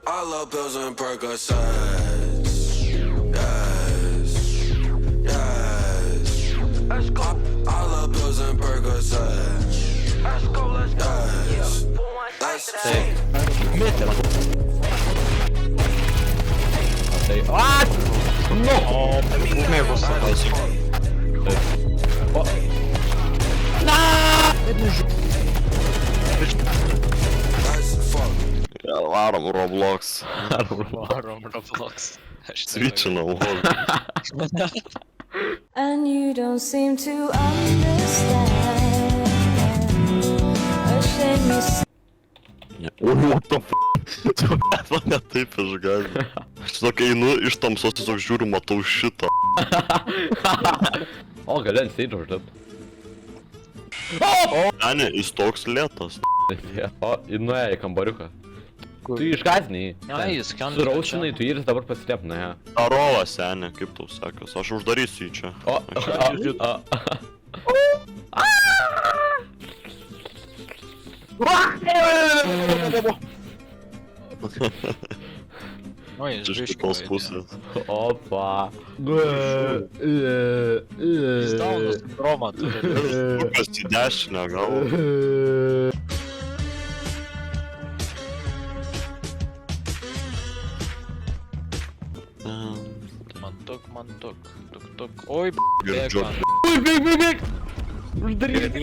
I love pills and Percocets. Yes, yes. Let's go. I love pills and Percocets. Let's go, let's go. Yes. Let's Meter. What? No! Не висадайся. О. let's fuck. Варом Roblox. Roblox. Свічі на вгод. And you don't seem to understand. Ashamed me. Ой, what the f***. Čia mane taip išgąsdino. Žinok, einu iš tamsos, tiesiog žiūriu, matau šitą. O, gali ant stage užlipt. Ne, jis toks lėtas. O, nuėjo į kambariuką. Tu išgazdinai. Ne, jis kambariuką. Suraušinai, tu ir dabar pasislėp, nuėjo. Darova, senė, kaip tau sekas. Aš uždarysiu jį čia. O, jis Čia iš biškį kitos vaidina. pusės. Opa. Jis daunas Roma turi. Lukas į dešinę gal. Man tuk. Tuk. Oi, Girdžiu. bėga. Bėg! Uždaryk,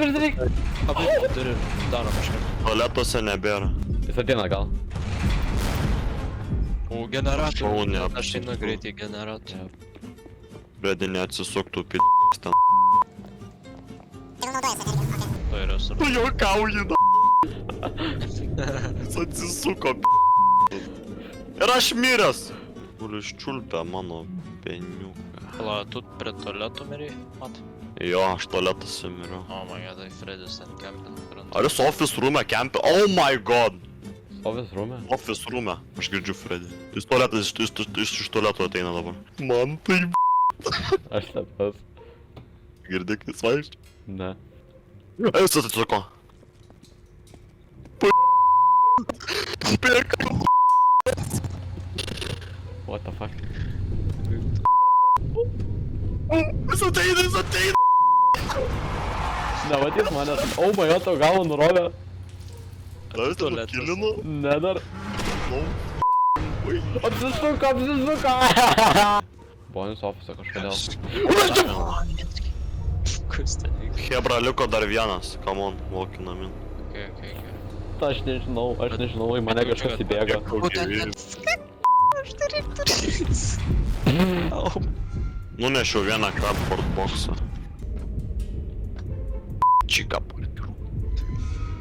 uždaryk. Labai turi daro kažką. Tualetuose nebėra. Jis ateina gal. O, generatorių. Šaunė. Aš einu greitai į generatorių. Bredi neatsisuktų p***. ten. To yra su... Tu juokauji, da. Jis atsisuko p***. Ir aš miręs. Kuris čiulpia mano peniuką. Pala, tu prie tualetų mirėjai? Mat? Jo, aš tualetuose miriau. O, man tai Fredis ant kempin. Ar jis office room'e kempia? Oh my god! Office room'e? Office room'e. Aš girdžiu Freddy. Jis tualetas iš tualeto ateina dabar. Man tai Aš slepas. girdi, kai jis vaikščia. Ne. Jis atsisuko. Pėk. What the fuck? Jis ateina. Nematys manęs. Oh my god, tau galvą nurovė. Dar jis Tualetas. kilino. Ne dar. Apsisuko! Bonus office kažkodėl. Kas ten vyksta? Hebra, liko dar vienas. Come on, walkinam in. Okay. Aš nežinau, į mane kažkas įbėga. Nunešiau vieną cardboard boxą. Čika parkiu.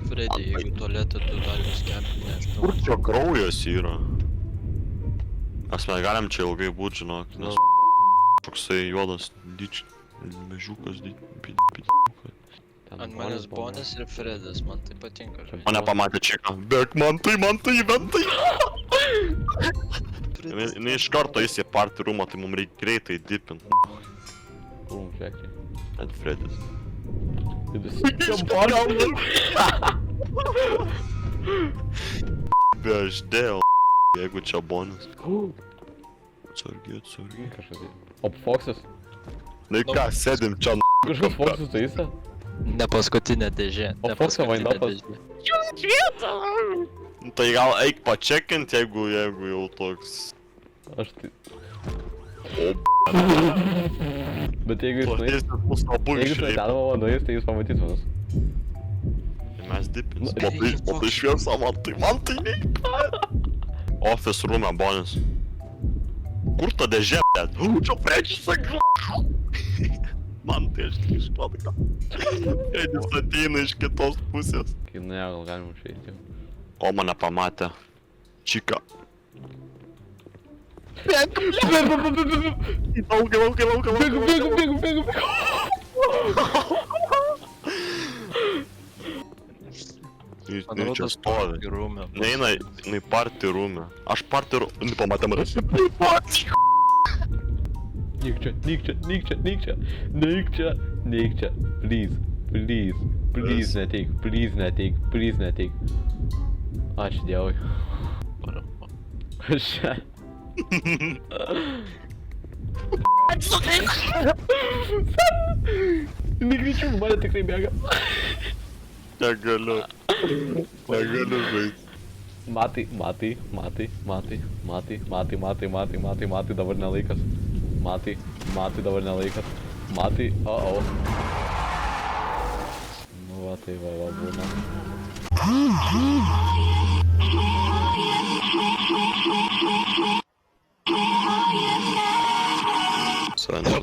Freddy, jeigu tualetą tu gali skempti, nežinau. Kur čia kraujas yra? Mes negalim čia ilgai būt, žinok, nes toksai juodas mežiukas, Ant manęs Bonis ir Fredis, man tai patinka. Mane pamatė čika. Bėk, man tai, ventai. Jis iš karto jis į party roomą, tai mums reikia greitai dipint. Žiūrėk. Net Fredis. Beždėl, jeigu čia Bonis. Atsargiai. Kažkas. O Foxas? Na ką, sėdim čia Kažkas Foxas tai jisai? Ne paskutinė dėžė. O Foxo vaindapas? Tai gal eik pačekint, jeigu jau toks... Aš tai... O Bet jeigu jis nueis... Jis mus abu Jeigu jis išreipia. nueis nueis, tai jūs pamatys manus. Tai mes dipins. Matai šviesą, man tai neįpara. Office room'e, Bonis. Kur ta dėžė, bet? Čia prečia sakra. Man tai aš tik išpadaka. Jis ateina iš kitos pusės. Kai nuėjo, gal galim išeiti. O mane pamatė. Čika. Bėgu. Jis čia stovi. Neina į party room'e. Aš party room'e. Pamatė mane. Neik čia. Please neteik. Ačiū Dievui. Še. Negreičiau, mane tikrai bėga. Negaliu. Negaliu žaisti. Matai, dabar nelaikas. Matai, dabar nelaikas. Matai, Nu va, tai va būna. Seniai,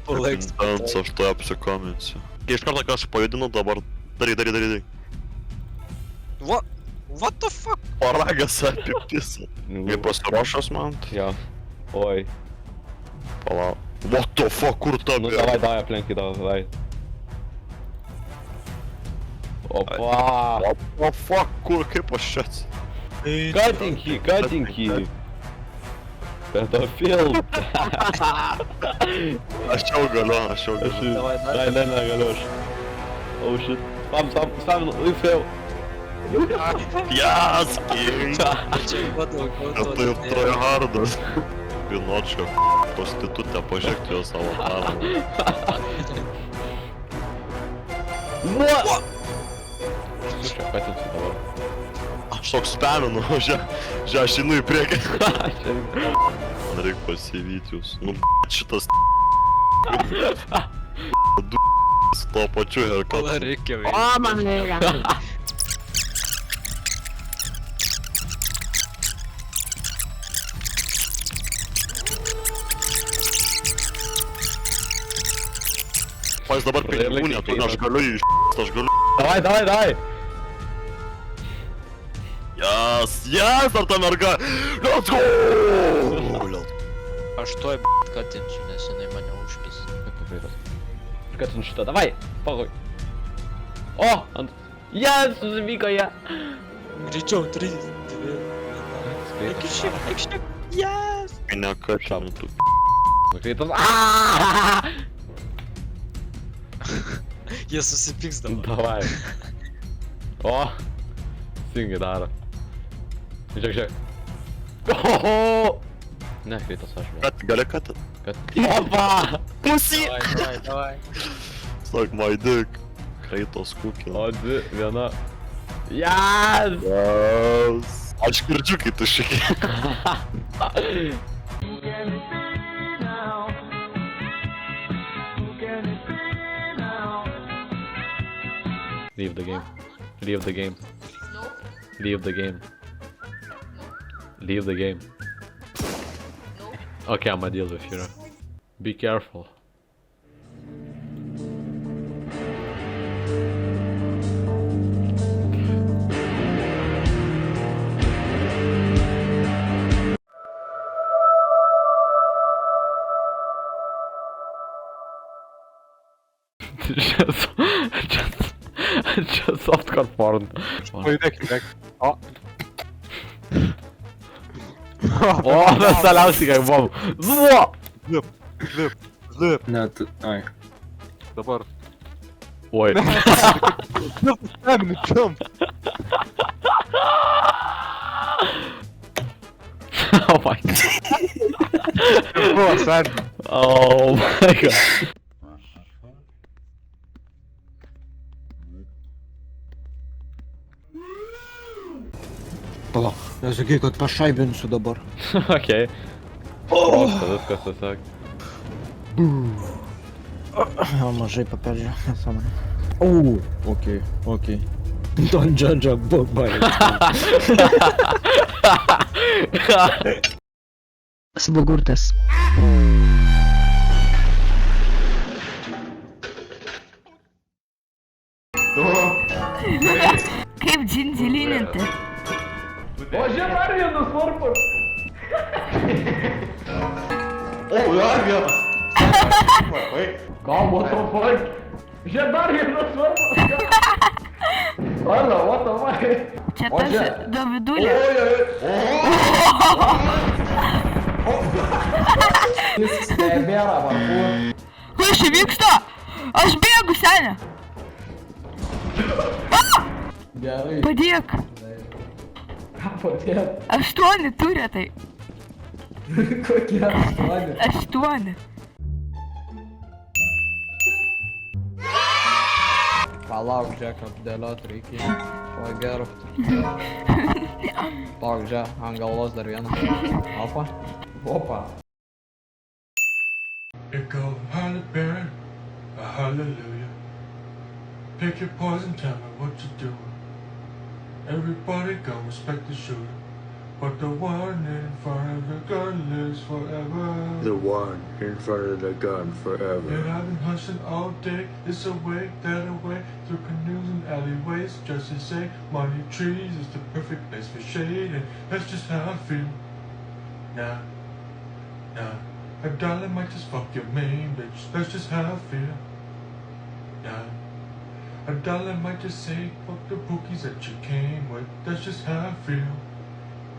bent aš to apsikominsiu. Iš karto, ką aš pajudinu, dabar darai. What the fuck? Paragas apipisa. Kaip pasiruošęs man? Jo. Oi. Palauk. What the fuck, kur ta Nu, bėga? davai, aplenki, davai. Opa! What the fuck, kur, kaip aš čia? Cutting jį. Pedofil. Aš jau galiu. Ne, galiu aš. Oh shit. Spam, fail. Yes, king! Čia vadau, Tai tryhardas. Pinočka, prostitutė, pažiūrėk jo savo tarą. Čia patinsiu dabar. Aš toks spaminu, žiūrėk, aš einu į priekį. Man reik pasivyti jūs. Nu, šitas su to pačiu herkatu. Pala reikia O, veikti. man reikia. Pas dabar pinigų neturi, aš galiu jį aš galiu. Davai. Yes, ar ta merga? Let's go! Aš tuoj katinsiu, nes jinai mane užpis. Katin šitą, davai, pagoj. O, ant... Yes, susivyko jie. Greičiau, 3, 2, 1. Eik šiek, yes! Ne katinu tu. Nukreitas. Jie susipyks dabar. Davai. O, singai daro. Žiūrėk. Oho! Ne, kreitas aš. Gali katin? Opa! Pussy! Davai. Suck my dick. Kreitos kukė. O, 2, 1. Yes! Yes! Aš girdžiu, kai tu šiki. Leave the game. Okay, I'ma deal with you. Be careful. just softcore porn. O, mes taliausiai kaip buvom. Zuo! Net, ai. Dabar. Oi. Oh my god. Oh my god. Palauk, nesakyk, kad pašaibinsiu dabar. Okei. Prosta viskas tiesiog. Jo, mažai paperžė, nesąmonė. Okei. Don't judge a book by Svogurtas. Kaip džindžilinėti. Čia tas Dovidulė. Kas čia vyksta? Aš bėgu, senė. Padėk. 8 turi tai. Kokie 8? 8. Palauk, Džeka, dėliot reikia. Oi, geru. Palauk, Džek, ant galvos dar vieną. Opa. Opa. It go hallelujah, a hallelujah. Pick your poison, tell me what you do. Everybody go respect the shooter, but the one in front of the gun lives forever. The one in front of the gun forever. And I've been hustling all day, this away, that away, through canoes and alleyways, just to say, money trees is the perfect place for shade, and that's just how I feel. Nah, nah. A dollar might just fuck your main bitch, that's just how I feel. Yeah. A dollar might just say, fuck the bookies that you came with, that's just how I feel.